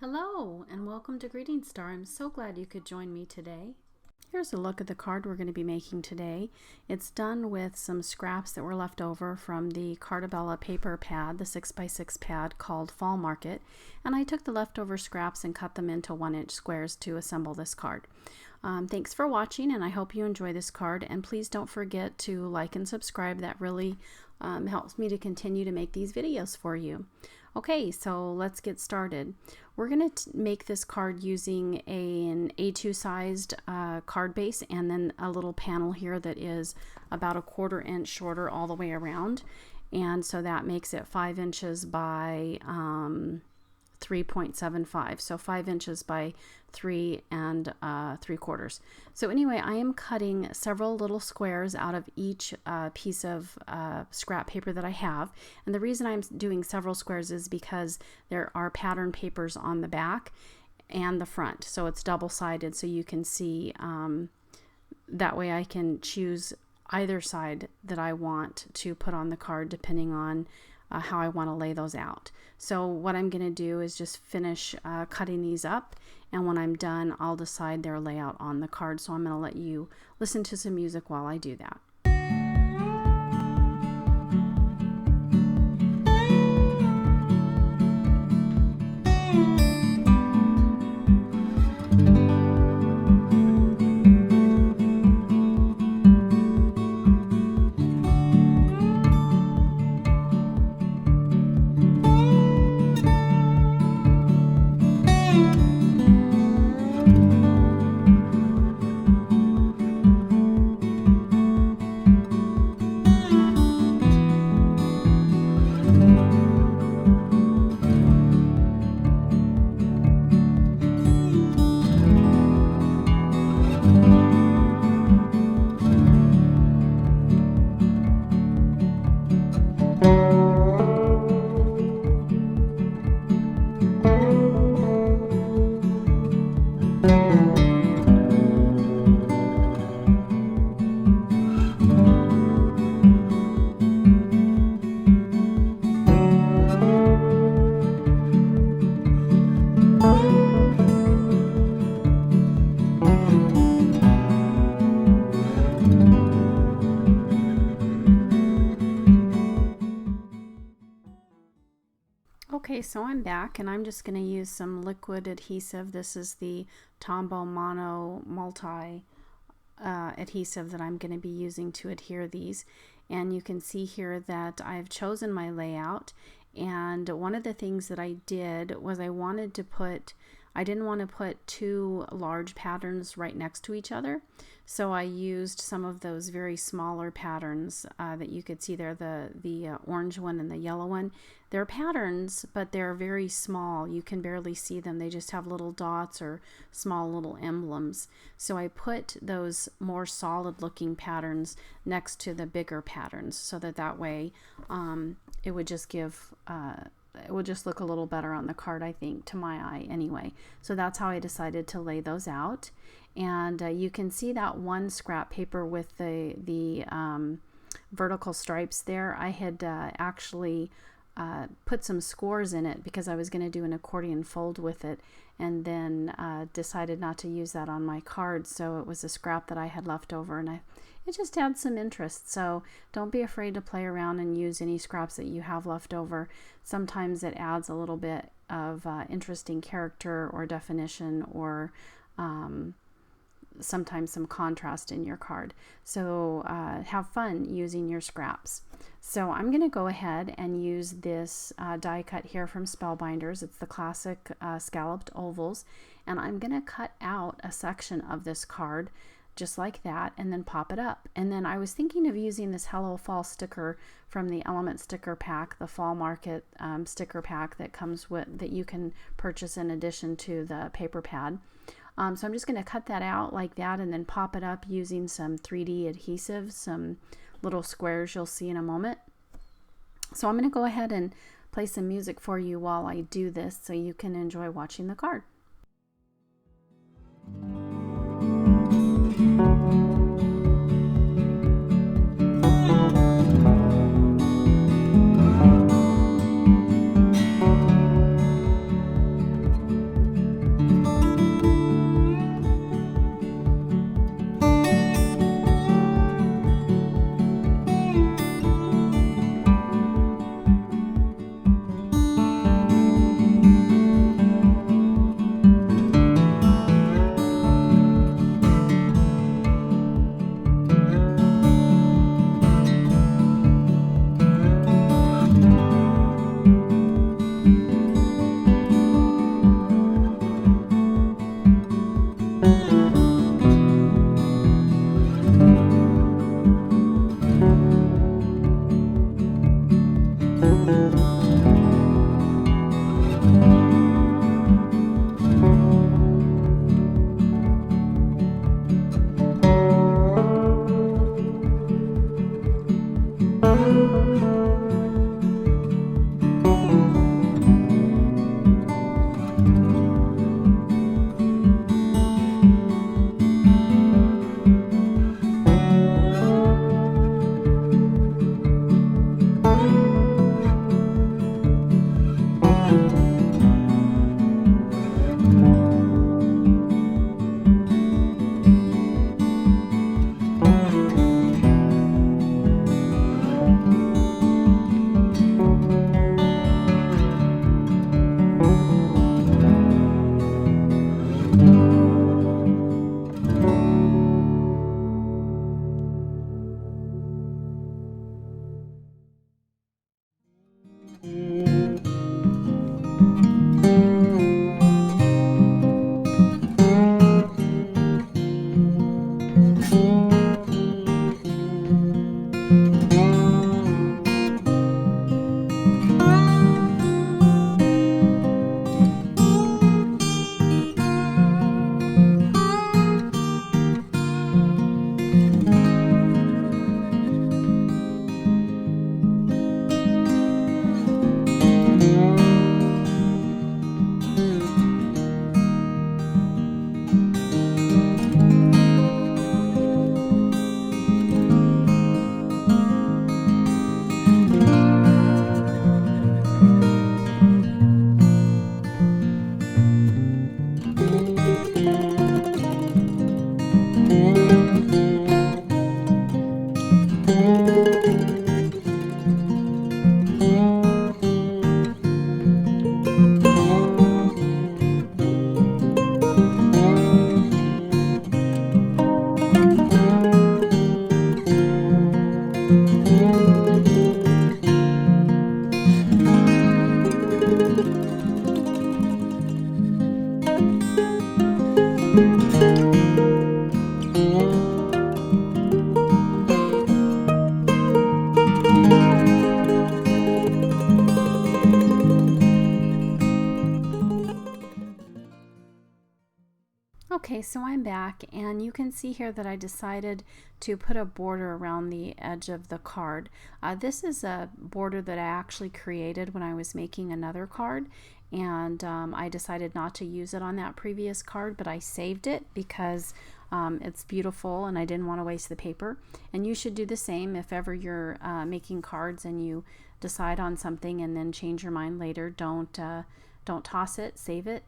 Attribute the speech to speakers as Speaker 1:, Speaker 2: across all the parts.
Speaker 1: Hello and welcome to Greetingstar. I'm so glad you could join me today. Here's a look at the card we're going to be making today. It's done with some scraps that were left over from the Cartabella paper pad, the 6x6 pad called Fall Market, and I took the leftover scraps and cut them into 1-inch squares to assemble this card. Thanks for watching, and I hope you enjoy this card, and please don't forget to like and subscribe. That really helps me to continue to make these videos for you. Okay, so let's get started. We're going to make this card using an A2 sized card base and then a little panel here that is about 1/4 inch shorter all the way around. And so that makes it 5 inches by 3.75. So 5 inches by 3 3/4. So anyway, I am cutting several little squares out of each piece of scrap paper that I have. And the reason I'm doing several squares is because there are pattern papers on the back and the front. So it's double-sided, so you can see, that way I can choose either side that I want to put on the card depending on how I want to lay those out. So what I'm going to do is just finish cutting these up, and when I'm done I'll decide their layout on the card. So I'm going to let you listen to some music while I do that. Okay, so I'm back, and I'm just going to use some liquid adhesive. This is the Tombow Mono Multi adhesive that I'm going to be using to adhere these. And you can see here that I've chosen my layout, and one of the things that I did was I didn't want to put two large patterns right next to each other, so I used some of those very smaller patterns that you could see there, the orange one and the yellow one. They're patterns, but they're very small. You can barely see them. They just have little dots or small little emblems. So I put those more solid looking patterns next to the bigger patterns, so that way it would just give it will just look a little better on the card, I think, to my eye anyway. So that's how I decided to lay those out. And you can see that one scrap paper with the vertical stripes there. I had actually put some scores in it because I was going to do an accordion fold with it, and then decided not to use that on my card. So it was a scrap that I had left over, and it just had some interest. So don't be afraid to play around and use any scraps that you have left over. Sometimes it adds a little bit of interesting character or definition, or sometimes some contrast in your card. So have fun using your scraps. So I'm going to go ahead and use this die cut here from Spellbinders. It's the classic scalloped ovals, and I'm going to cut out a section of this card just like that, and then pop it up. And then I was thinking of using this Hello Fall sticker from the Element sticker pack, the Fall Market sticker pack that comes with, that you can purchase in addition to the paper pad. So I'm just going to cut that out like that and then pop it up using some 3D adhesive, some little squares you'll see in a moment. So I'm going to go ahead and play some music for you while I do this so you can enjoy watching the card. Okay, so I'm back, and you can see here that I decided to put a border around the edge of the card. This is a border that I actually created when I was making another card, and I decided not to use it on that previous card, but I saved it because it's beautiful and I didn't want to waste the paper. And you should do the same if ever you're making cards and you decide on something and then change your mind later. Don't toss it, save it.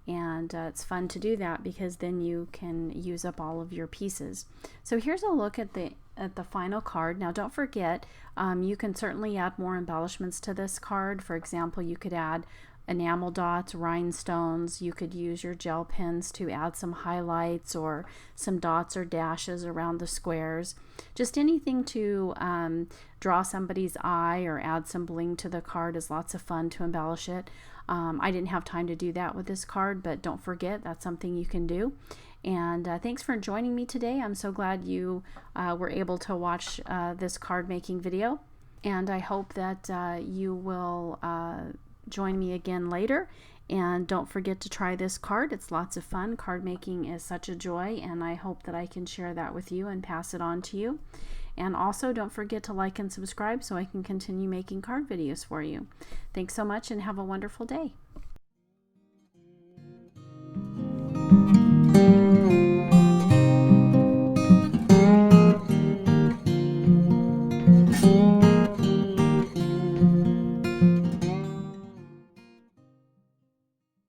Speaker 1: And it's fun to do that because then you can use up all of your pieces. So here's a look at the final card. Now don't forget, you can certainly add more embellishments to this card. For example, you could add enamel dots, rhinestones. You could use your gel pens to add some highlights or some dots or dashes around the squares. Just anything to draw somebody's eye or add some bling to the card is lots of fun to embellish it. I didn't have time to do that with this card, but don't forget, that's something you can do. And thanks for joining me today. I'm so glad you were able to watch this card making video. And I hope that you will join me again later. And don't forget to try this card. It's lots of fun. Card making is such a joy, and I hope that I can share that with you and pass it on to you. And also don't forget to like and subscribe so I can continue making card videos for you. Thanks so much and have a wonderful day.